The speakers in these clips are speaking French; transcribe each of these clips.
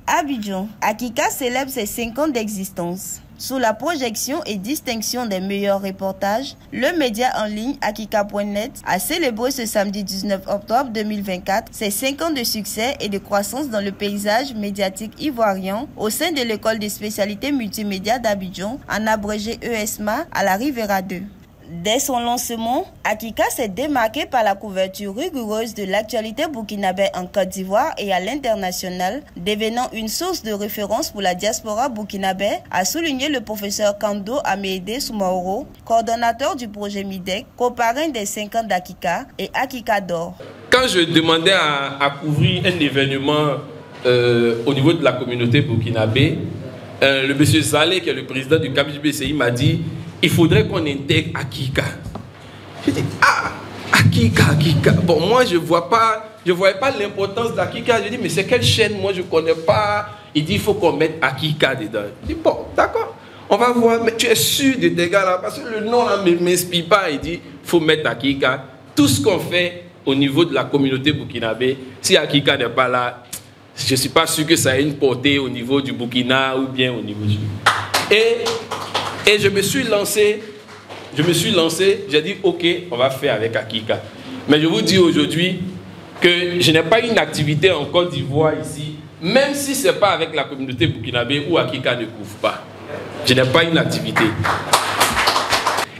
Abidjan, Akika célèbre ses 5 ans d'existence. Sous la projection et distinction des meilleurs reportages, le média en ligne Akika.net a célébré ce samedi 19 octobre 2024 ses 5 ans de succès et de croissance dans le paysage médiatique ivoirien au sein de l'école des spécialités multimédia d'Abidjan, en abrégé ESMA, à la Rivera 2. Dès son lancement, Akika s'est démarqué par la couverture rigoureuse de l'actualité burkinabé en Côte d'Ivoire et à l'international, devenant une source de référence pour la diaspora burkinabé, a souligné le professeur Kando Amédée Soumaoro, coordonnateur du projet MIDEC, coparrain des 5 ans d'Akika et Akika d'or. Quand je demandais à couvrir un événement au niveau de la communauté burkinabé, le monsieur Saleh, qui est le président du KBJBCI, m'a dit: il faudrait qu'on intègre Akika. Je dis: ah, Akika. Bon, moi, je ne voyais pas l'importance d'Akika. Je dis: mais c'est quelle chaîne? Moi, je ne connais pas. Il dit: il faut qu'on mette Akika dedans. Je dis: bon, d'accord, on va voir. Mais tu es sûr de tes gars là? Parce que le nom ne m'inspire pas. Il dit: il faut mettre Akika. Tout ce qu'on fait au niveau de la communauté burkinabé, si Akika n'est pas là, je ne suis pas sûr que ça ait une portée au niveau du Burkina ou bien au niveau du... Et je me suis lancé, j'ai dit: ok, on va faire avec Akika. Mais je vous dis aujourd'hui que je n'ai pas une activité en Côte d'Ivoire ici, même si ce n'est pas avec la communauté burkinabé où Akika ne couvre pas. Je n'ai pas une activité.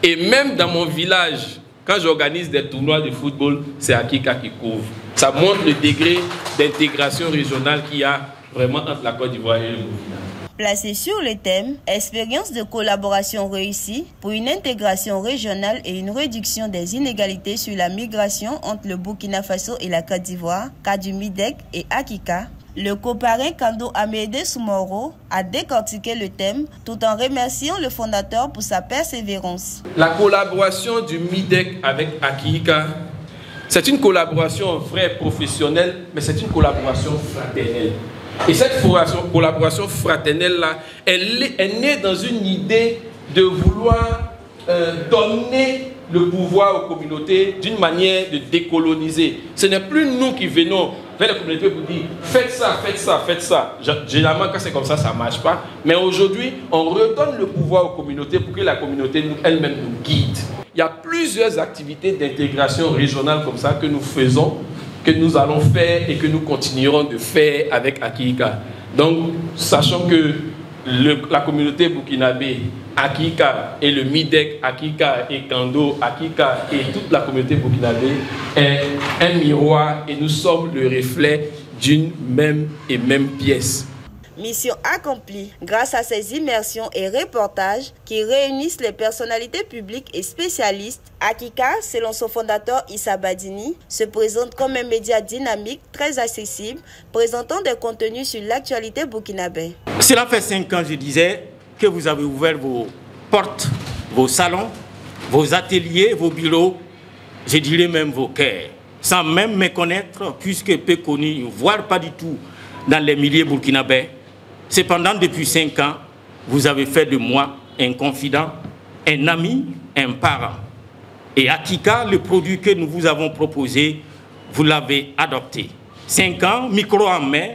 Et même dans mon village, quand j'organise des tournois de football, c'est Akika qui couvre. Ça montre le degré d'intégration régionale qu'il y a vraiment entre la Côte d'Ivoire et le Burkina. Placé sur le thème « Expérience de collaboration réussie pour une intégration régionale et une réduction des inégalités sur la migration entre le Burkina Faso et la Côte d'Ivoire », cas du MIDEC et Akika, le coparrain Kando Amédée Soumaoro a décortiqué le thème tout en remerciant le fondateur pour sa persévérance. La collaboration du MIDEC avec Akika, c'est une collaboration vraie professionnelle, mais c'est une collaboration fraternelle. Et cette collaboration fraternelle-là, elle est née dans une idée de vouloir donner le pouvoir aux communautés d'une manière de décoloniser. Ce n'est plus nous qui venons vers les communautés pour dire: faites ça, faites ça, faites ça. Généralement, quand c'est comme ça ne marche pas. Mais aujourd'hui, on redonne le pouvoir aux communautés pour que la communauté elle-même nous guide. Il y a plusieurs activités d'intégration régionale comme ça que nous faisons, que nous allons faire et que nous continuerons de faire avec Akika. Donc, sachant que la communauté burkinabé, Akika et le MIDEC, Akika et Kando, Akika et toute la communauté burkinabé est un miroir et nous sommes le reflet d'une même pièce. Mission accomplie grâce à ces immersions et reportages qui réunissent les personnalités publiques et spécialistes. Akika, selon son fondateur Issa Badini, se présente comme un média dynamique, très accessible, présentant des contenus sur l'actualité burkinabé. Cela fait 5 ans, je disais, que vous avez ouvert vos portes, vos salons, vos ateliers, vos bureaux, je dirais même vos cœurs, sans même me connaître, puisque peu connu, voire pas du tout dans les milieux burkinabés. Cependant, depuis 5 ans, vous avez fait de moi un confident, un ami, un parent. Et Akika, le produit que nous vous avons proposé, vous l'avez adopté. 5 ans, micro en main,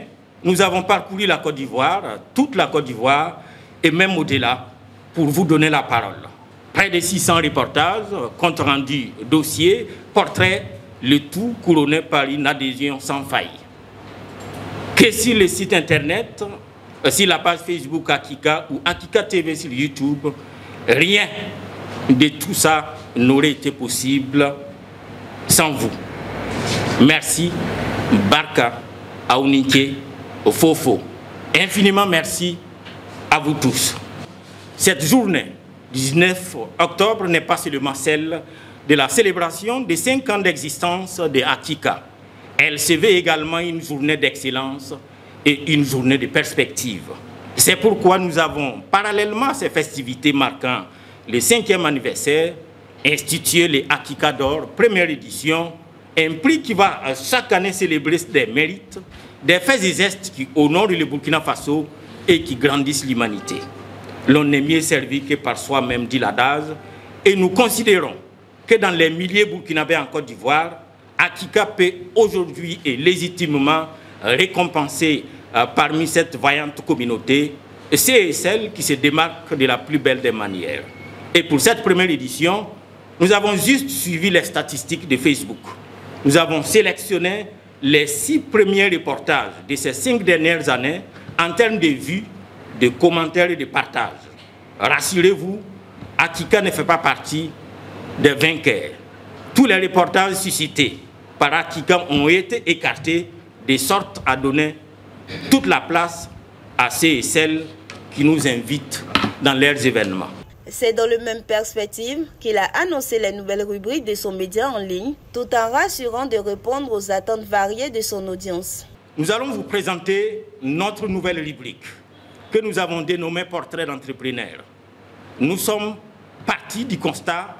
nous avons parcouru la Côte d'Ivoire, toute la Côte d'Ivoire, et même au-delà, pour vous donner la parole. Près de 600 reportages, compte rendu, dossiers, portraits, le tout couronné par une adhésion sans faille. Que sur le site internet, sur la page Facebook Akika ou Akika TV sur YouTube, rien de tout ça n'aurait été possible sans vous. Merci, Barka, Aounike, Fofo. Infiniment merci à vous tous. Cette journée, 19 octobre, n'est pas seulement celle de la célébration des 5 ans d'existence de Akika. Elle se veut également une journée d'excellence et une journée de perspective. C'est pourquoi nous avons, parallèlement à ces festivités marquant le 5e anniversaire, institué les Akika d'or, première édition, un prix qui va chaque année célébrer des mérites, des faits et gestes qui honorent le Burkina Faso et qui grandissent l'humanité. L'on n'est mieux servi que par soi-même, dit l'adage, et nous considérons que dans les milliers burkinabés en Côte d'Ivoire, Akika peut aujourd'hui et légitimement récompenser parmi cette vaillante communauté, c'est celle qui se démarque de la plus belle des manières. Et pour cette première édition, nous avons juste suivi les statistiques de Facebook. Nous avons sélectionné les 6 premiers reportages de ces 5 dernières années en termes de vues, de commentaires et de partages. Rassurez-vous, Akika ne fait pas partie des vainqueurs. Tous les reportages suscités par Akika ont été écartés de sorte à donner toute la place à ceux et celles qui nous invitent dans leurs événements. C'est dans la même perspective qu'il a annoncé les nouvelles rubriques de son média en ligne, tout en rassurant de répondre aux attentes variées de son audience. Nous allons vous présenter notre nouvelle rubrique que nous avons dénommée Portrait d'entrepreneur. Nous sommes partis du constat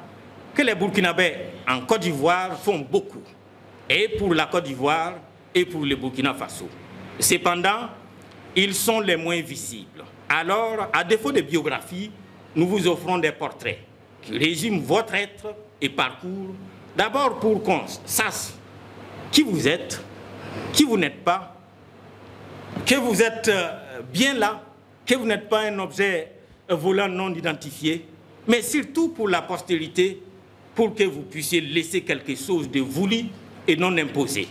que les Burkinabés en Côte d'Ivoire font beaucoup, et pour la Côte d'Ivoire et pour le Burkina Faso. Cependant, ils sont les moins visibles. Alors, à défaut de biographie, nous vous offrons des portraits qui résument votre être et parcours, d'abord pour qu'on sache qui vous êtes, qui vous n'êtes pas, que vous êtes bien là, que vous n'êtes pas un objet volant non identifié, mais surtout pour la postérité, pour que vous puissiez laisser quelque chose de voulu et non imposé.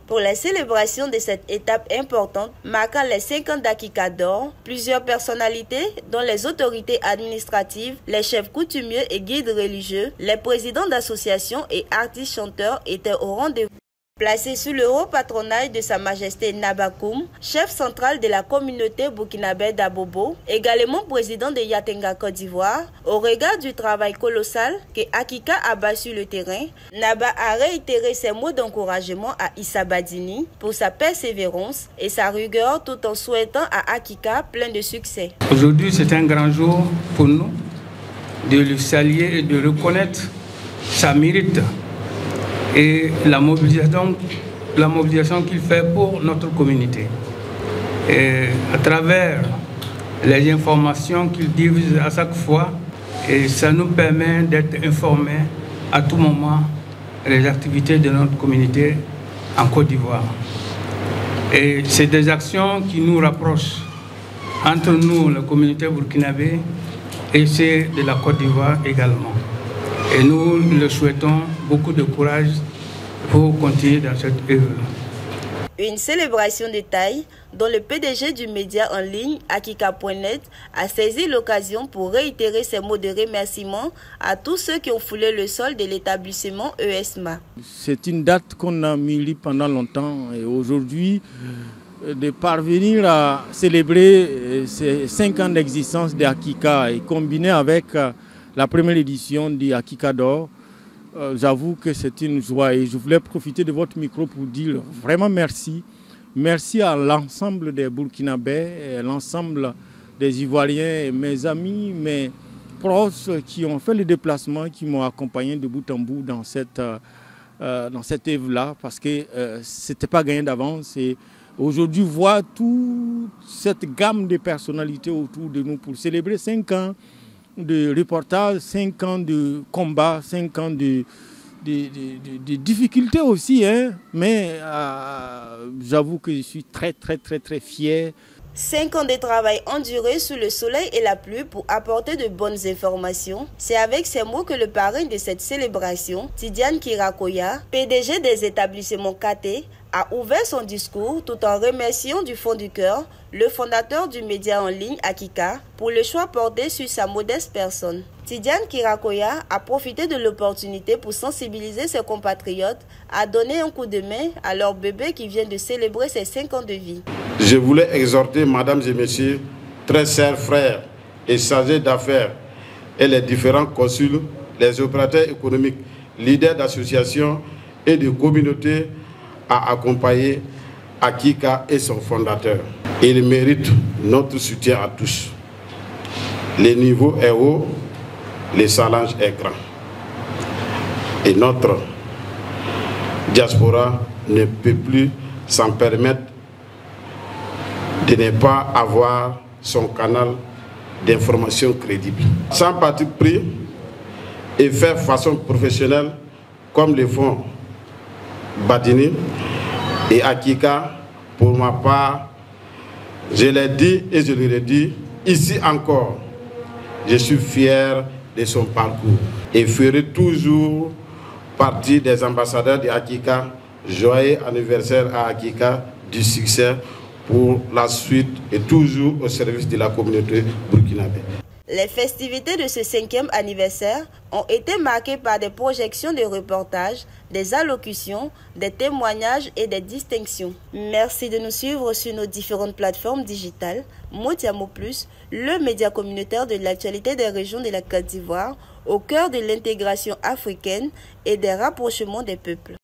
Pour la célébration de cette étape importante, marquant les 5 ans d'Akika d'or, plusieurs personnalités, dont les autorités administratives, les chefs coutumiers et guides religieux, les présidents d'associations et artistes chanteurs étaient au rendez-vous. Placé sous le haut patronage de Sa Majesté Nabakoum, chef central de la communauté burkinabé d'Abobo, également président de Yatenga Côte d'Ivoire, au regard du travail colossal que Akika a battu sur le terrain, Naba a réitéré ses mots d'encouragement à Issa Badini pour sa persévérance et sa rigueur tout en souhaitant à Akika plein de succès. Aujourd'hui, c'est un grand jour pour nous de le saluer et de reconnaître sa mérite et la mobilisation qu'il fait pour notre communauté. Et à travers les informations qu'il diffuse à chaque fois, et ça nous permet d'être informés à tout moment des activités de notre communauté en Côte d'Ivoire. Et c'est des actions qui nous rapprochent entre nous, la communauté burkinabé, et ceux de la Côte d'Ivoire également. Et nous le souhaitons beaucoup de courage pour continuer dans cette œuvre. Une célébration de taille dont le PDG du média en ligne, Akika.net, a saisi l'occasion pour réitérer ses mots de remerciement à tous ceux qui ont foulé le sol de l'établissement ESMA. C'est une date qu'on a mûrie pendant longtemps et aujourd'hui, de parvenir à célébrer ces 5 ans d'existence d'Akika et combiner avec la première édition d'Akika d'or, j'avoue que c'est une joie et je voulais profiter de votre micro pour dire vraiment merci. Merci à l'ensemble des Burkinabés, l'ensemble des Ivoiriens, mes amis, mes proches qui ont fait le déplacement, qui m'ont accompagné de bout en bout dans cette œuvre-là parce que ce n'était pas gagné d'avance. Et aujourd'hui, voir toute cette gamme de personnalités autour de nous pour célébrer 5 ans de reportage, 5 ans de combat, 5 ans de difficultés aussi, hein? Mais j'avoue que je suis très fier. 5 ans de travail enduré sous le soleil et la pluie pour apporter de bonnes informations. C'est avec ces mots que le parrain de cette célébration, Tidiane Kirakoya, PDG des établissements KT, a ouvert son discours tout en remerciant du fond du cœur le fondateur du média en ligne Akika pour le choix porté sur sa modeste personne. Tidiane Kirakoya a profité de l'opportunité pour sensibiliser ses compatriotes à donner un coup de main à leur bébé qui vient de célébrer ses 5 ans de vie. Je voulais exhorter, mesdames et messieurs, très chers frères et chargés d'affaires et les différents consuls, les opérateurs économiques, leaders d'associations et de communautés à accompagner Akika et son fondateur. Il mérite notre soutien à tous. Le niveau est haut, le challenge est grand. Et notre diaspora ne peut plus s'en permettre de ne pas avoir son canal d'information crédible. Sans parti pris et faire façon professionnelle comme le font Badini et Akika, pour ma part, Je l'ai dit et je le redis, ici encore, je suis fier de son parcours et ferai toujours partie des ambassadeurs de Akika. Joyeux anniversaire à Akika, du succès pour la suite et toujours au service de la communauté burkinabé. Les festivités de ce 5e anniversaire ont été marquées par des projections de reportages, des allocutions, des témoignages et des distinctions. Merci de nous suivre sur nos différentes plateformes digitales. Motiamo Plus, le média communautaire de l'actualité des régions de la Côte d'Ivoire, au cœur de l'intégration africaine et des rapprochements des peuples.